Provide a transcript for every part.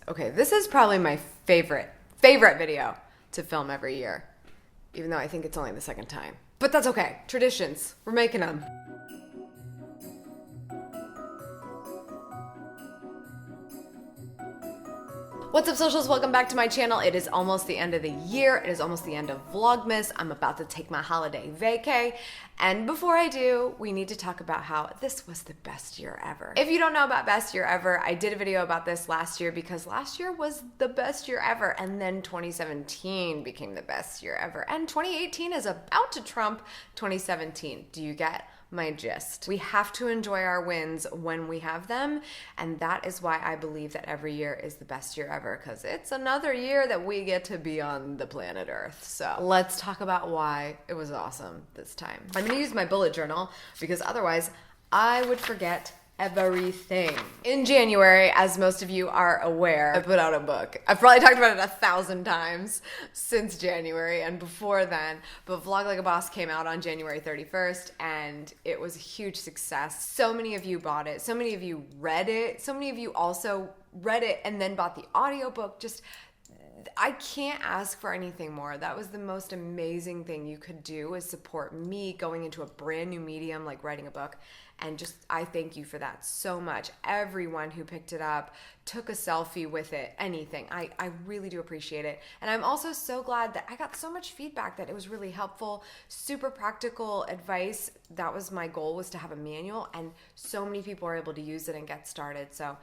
Okay, this is probably my favorite video to film every year, even though I think it's only the second time. But that's okay. Traditions. We're making them. What's up, socials? Welcome back to my channel. It is almost the end of the year. It is almost the end of Vlogmas. I'm about to take my holiday vacay. And before I do, we need to talk about how this was the best year ever. If you don't know about best year ever, I did a video about this last year because last year was the best year ever. And then 2017 became the best year ever. And 2018 is about to trump 2017. Do you get my gist? We have to enjoy our wins when we have them, and that is why I believe that every year is the best year ever, because it's another year that we get to be on the planet Earth. So let's talk about why it was awesome this time. I'm gonna use my bullet journal because otherwise I would forget everything. In January, as most of you are aware, I put out a book. I've probably talked about it 1,000 times since January and before then, but Vlog Like a Boss came out on January 31st and it was a huge success. So many of you bought it. So many of you read it. So many of you also read it and then bought the audiobook. Just I can't ask for anything more. That was the most amazing thing you could do, is support me going into a brand new medium like writing a book. And just, I thank you for that so much. Everyone who picked it up, took a selfie with it, anything. I really do appreciate it. And I'm also so glad that I got so much feedback that it was really helpful, super practical advice. That was my goal, was to have a manual, and so many people were able to use it and get started. So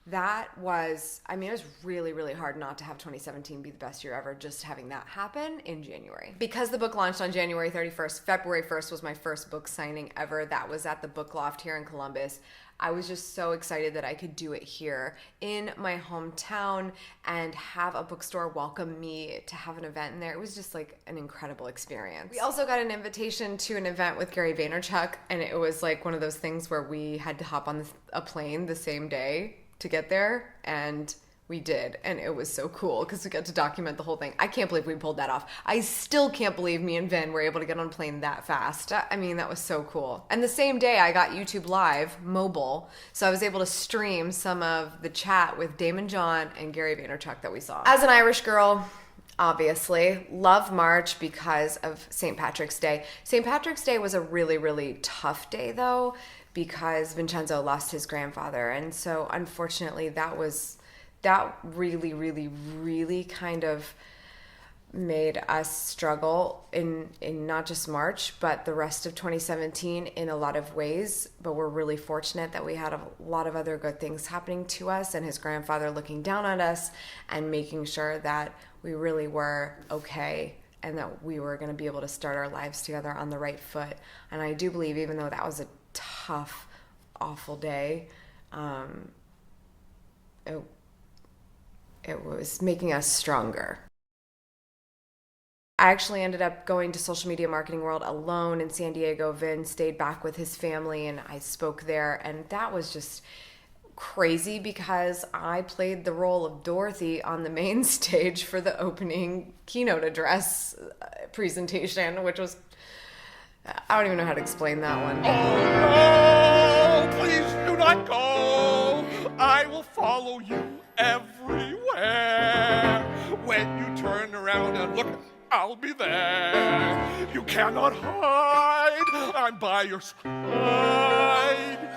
that was, I mean, it was really, really hard not to have 2017 be the best year ever, just having that happen in January. Because the book launched on January 31st, February 1st was my first book signing ever. That was at the Book Loft here in Columbus. I was just so excited that I could do it here in my hometown and have a bookstore welcome me to have an event in there. It was just like an incredible experience. We also got an invitation to an event with Gary Vaynerchuk, and it was like one of those things where we had to hop on a plane the same day to get there, and we did, and it was so cool because we got to document the whole thing. I can't believe we pulled that off. I still can't believe me and Vin were able to get on a plane that fast. I mean, that was so cool. And the same day I got YouTube Live mobile, so I was able to stream some of the chat with Damon John and Gary Vaynerchuk that we saw. As an Irish girl, obviously, love March because of St. Patrick's Day. St. Patrick's Day was a really, really tough day though, because Vincenzo lost his grandfather. And so unfortunately that really, really, really kind of made us struggle in not just March, but the rest of 2017 in a lot of ways. But we're really fortunate that we had a lot of other good things happening to us, and his grandfather looking down on us and making sure that we really were okay and that we were going to be able to start our lives together on the right foot. And I do believe, even though that was a tough, awful day, it was making us stronger. I actually ended up going to Social Media Marketing World alone in San Diego. Vin stayed back with his family and I spoke there, and that was just crazy because I played the role of Dorothy on the main stage for the opening keynote address presentation, which was, I don't even know how to explain that one. Oh, please do not go. I will follow you everywhere. When you turn around and look, I'll be there. You cannot hide. I'm by your side.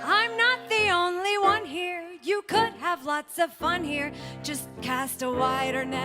I'm not the only one here. You could have lots of fun here. Just cast a wider net.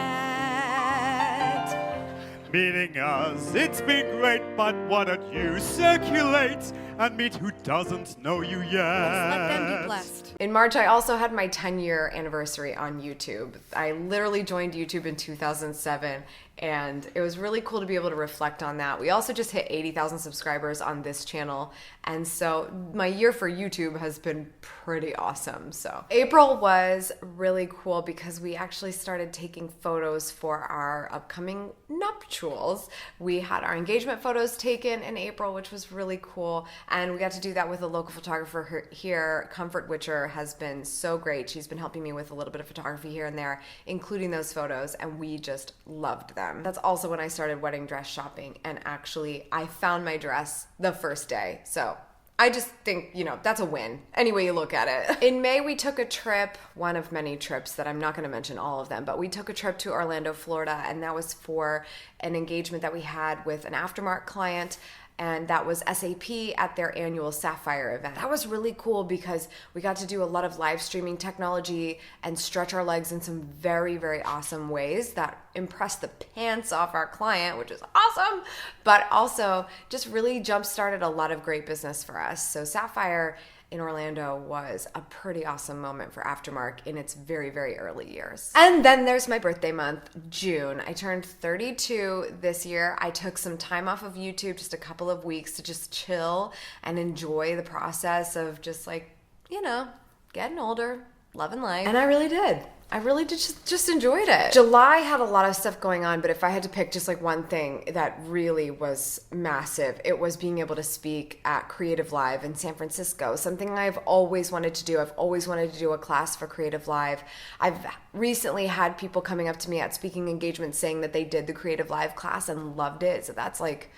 Meaning us, it's been great, but why don't you circulate and meet who doesn't know you yet? Let them be blessed. In March, I also had my 10-year anniversary on YouTube. I literally joined YouTube in 2007, and it was really cool to be able to reflect on that. We also just hit 80,000 subscribers on this channel, and so my year for YouTube has been pretty awesome. So April was really cool because we actually started taking photos for our upcoming nuptials. We had our engagement photos taken in April, which was really cool, and we got to do that with a local photographer here. Comfort Witcher has been so great. She's been helping me with a little bit of photography here and there, including those photos, and we just loved them. That's also when I started wedding dress shopping, and actually I found my dress the first day. So I just think, you know, that's a win, any way you look at it. In May, we took a trip, one of many trips that I'm not going to mention all of them, but we took a trip to Orlando, Florida, and that was for an engagement that we had with an aftermarket client, and that was SAP at their annual Sapphire event. That was really cool because we got to do a lot of live streaming technology and stretch our legs in some very, very awesome ways that impressed the pants off our client, which is awesome, but also just really jump-started a lot of great business for us. So Sapphire in Orlando was a pretty awesome moment for Aftermark in its very, very early years. And then there's my birthday month, June. I turned 32 this year. I took some time off of YouTube, just a couple of weeks to just chill and enjoy the process of just like, you know, getting older, loving life. And I really did. I really did just enjoyed it. July had a lot of stuff going on, but if I had to pick just like one thing that really was massive, it was being able to speak at Creative Live in San Francisco, something I've always wanted to do. I've always wanted to do a class for Creative Live. I've recently had people coming up to me at speaking engagements saying that they did the Creative Live class and loved it. So that's like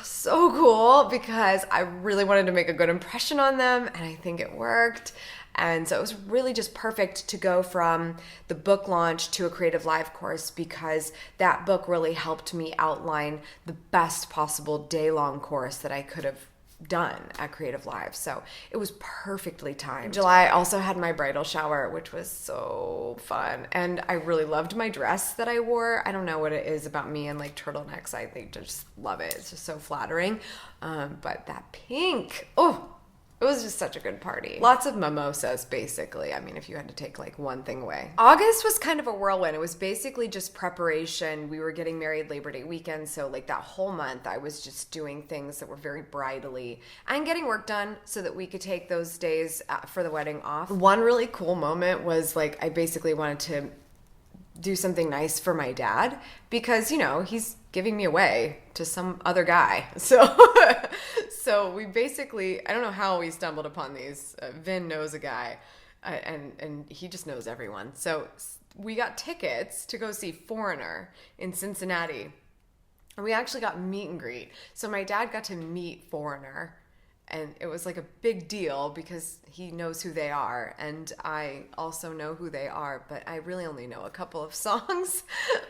so cool because I really wanted to make a good impression on them, and I think it worked. And so it was really just perfect to go from the book launch to a Creative Live course because that book really helped me outline the best possible day-long course that I could have done at Creative Live. So it was perfectly timed. July I also had my bridal shower, which was so fun. And I really loved my dress that I wore. I don't know what it is about me and like turtlenecks. I think just love it. It's just so flattering. But that pink, oh, it was just such a good party. Lots of mimosas, basically. I mean, if you had to take like one thing away. August was kind of a whirlwind. It was basically just preparation. We were getting married Labor Day weekend, so like that whole month I was just doing things that were very bridally and getting work done so that we could take those days for the wedding off. One really cool moment was like I basically wanted to do something nice for my dad because, you know, he's giving me away to some other guy. So we basically, I don't know how we stumbled upon these. Vin knows a guy and he just knows everyone. So we got tickets to go see Foreigner in Cincinnati. And we actually got meet and greet. So my dad got to meet Foreigner. And it was like a big deal because he knows who they are. And I also know who they are, but I really only know a couple of songs.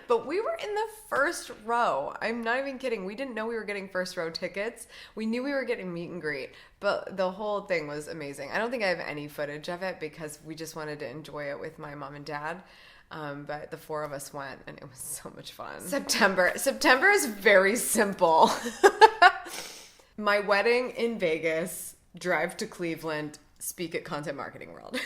But we were in the first row. I'm not even kidding. We didn't know we were getting first row tickets. We knew we were getting meet and greet, but the whole thing was amazing. I don't think I have any footage of it because we just wanted to enjoy it with my mom and dad. But the four of us went and it was so much fun. September is very simple. My wedding in Vegas, drive to Cleveland, speak at Content Marketing World.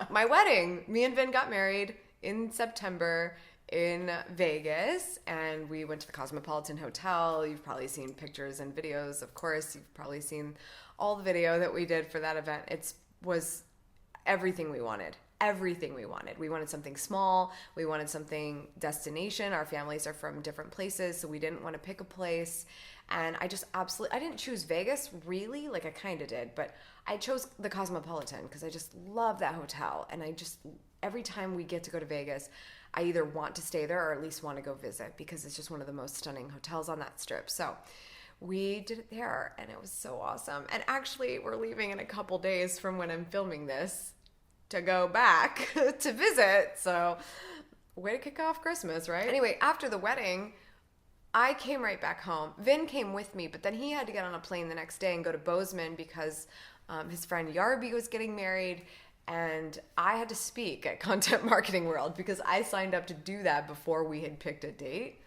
My wedding, me and Vin got married in September in Vegas, and we went to the Cosmopolitan Hotel. You've probably seen pictures and videos, of course. You've probably seen all the video that we did for that event. It was everything we wanted. Everything we wanted. We wanted something small. We wanted something destination. Our families are from different places, so we didn't want to pick a place. And I just absolutely, I didn't choose Vegas really, like I kind of did, but I chose the Cosmopolitan because I just love that hotel. And I just, every time we get to go to Vegas, I either want to stay there or at least want to go visit because it's just one of the most stunning hotels on that strip. So we did it there and it was so awesome. And actually we're leaving in a couple days from when I'm filming this to go back to visit. So way to kick off Christmas, right? Anyway, after the wedding, I came right back home. Vin came with me, but then he had to get on a plane the next day and go to Bozeman because his friend Yarby was getting married, and I had to speak at Content Marketing World because I signed up to do that before we had picked a date.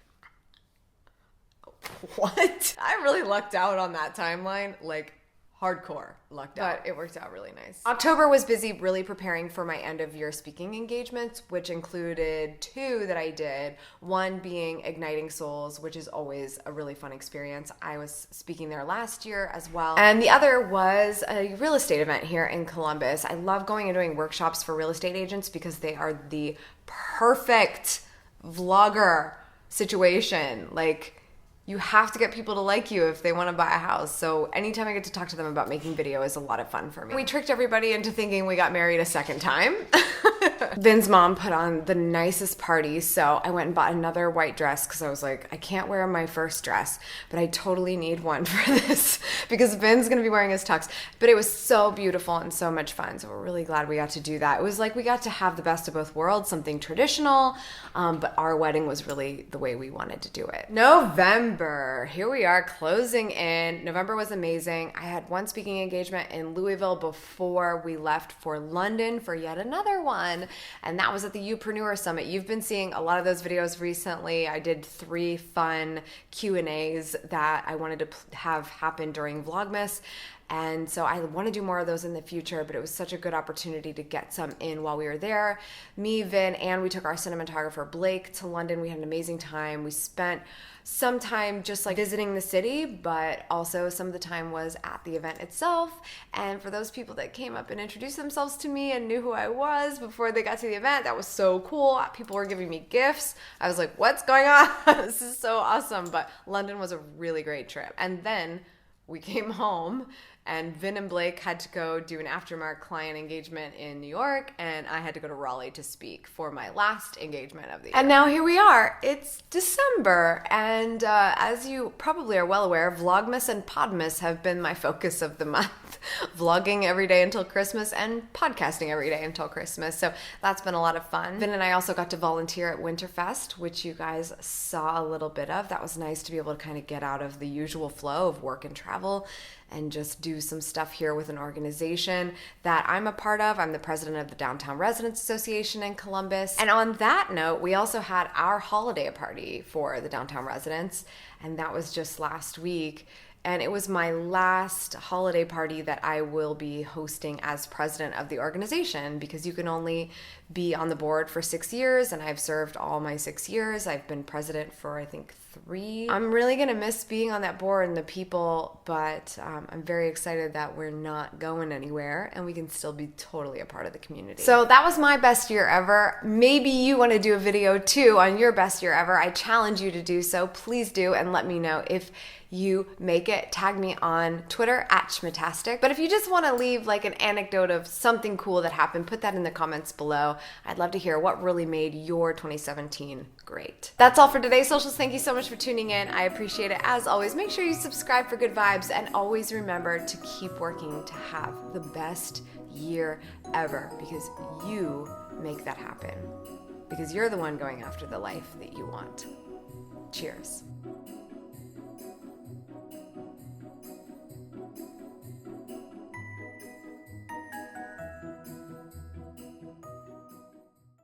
What? I really lucked out on that timeline, like hardcore lucked out. But it worked out really nice. October was busy really preparing for my end of year speaking engagements, which included 2 that I did. One being Igniting Souls, which is always a really fun experience. I was speaking there last year as well. And the other was a real estate event here in Columbus. I love going and doing workshops for real estate agents because they are the perfect vlogger situation. Like, you have to get people to like you if they want to buy a house. So anytime I get to talk to them about making video is a lot of fun for me. We tricked everybody into thinking we got married a second time. Vin's mom put on the nicest party, so I went and bought another white dress because I was like, I can't wear my first dress, but I totally need one for this because Vin's gonna be wearing his tux. But it was so beautiful and so much fun, so we're really glad we got to do that. It was like we got to have the best of both worlds, something traditional, but our wedding was really the way we wanted to do it. November, here we are closing in. November was amazing. I had one speaking engagement in Louisville before we left for London for yet another one, and that was at the Youpreneur Summit. You've been seeing a lot of those videos recently. I did 3 fun Q&As that I wanted to have happen during Vlogmas. And so I want to do more of those in the future, but it was such a good opportunity to get some in while we were there. Me, Vin, and we took our cinematographer Blake to London. We had an amazing time. We spent some time just like visiting the city, but also some of the time was at the event itself. And for those people that came up and introduced themselves to me and knew who I was before they got to the event, that was so cool. People were giving me gifts. I was like, what's going on? This is so awesome. But London was a really great trip. And then we came home and Vin and Blake had to go do an aftermarket client engagement in New York, and I had to go to Raleigh to speak for my last engagement of the year. And now here we are. It's December, and as you probably are well aware, Vlogmas and PODMAS have been my focus of the month. Vlogging every day until Christmas and podcasting every day until Christmas. So that's been a lot of fun. Vin and I also got to volunteer at Winterfest, which you guys saw a little bit of. That was nice to be able to kind of get out of the usual flow of work and travel and just do some stuff here with an organization that I'm a part of. I'm the president of the Downtown Residents Association in Columbus. And on that note, we also had our holiday party for the Downtown Residents, and that was just last week. And it was my last holiday party that I will be hosting as president of the organization, because you can only be on the board for 6 years, and I've served all my 6 years. I've been president for, I think, 3. I'm really gonna miss being on that board and the people, but I'm very excited that we're not going anywhere and we can still be totally a part of the community. So that was my best year ever. Maybe you wanna do a video too on your best year ever. I challenge you to do so. Please do, and let me know if you make it. Tag me on Twitter at Schmittastic. But if you just want to leave like an anecdote of something cool that happened, put that in the comments below. I'd love to hear what really made your 2017 great. That's all for today's socials. Thank you so much for tuning in. I appreciate it. As always, make sure you subscribe for good vibes, and always remember to keep working to have the best year ever, because you make that happen. Because you're the one going after the life that you want. Cheers.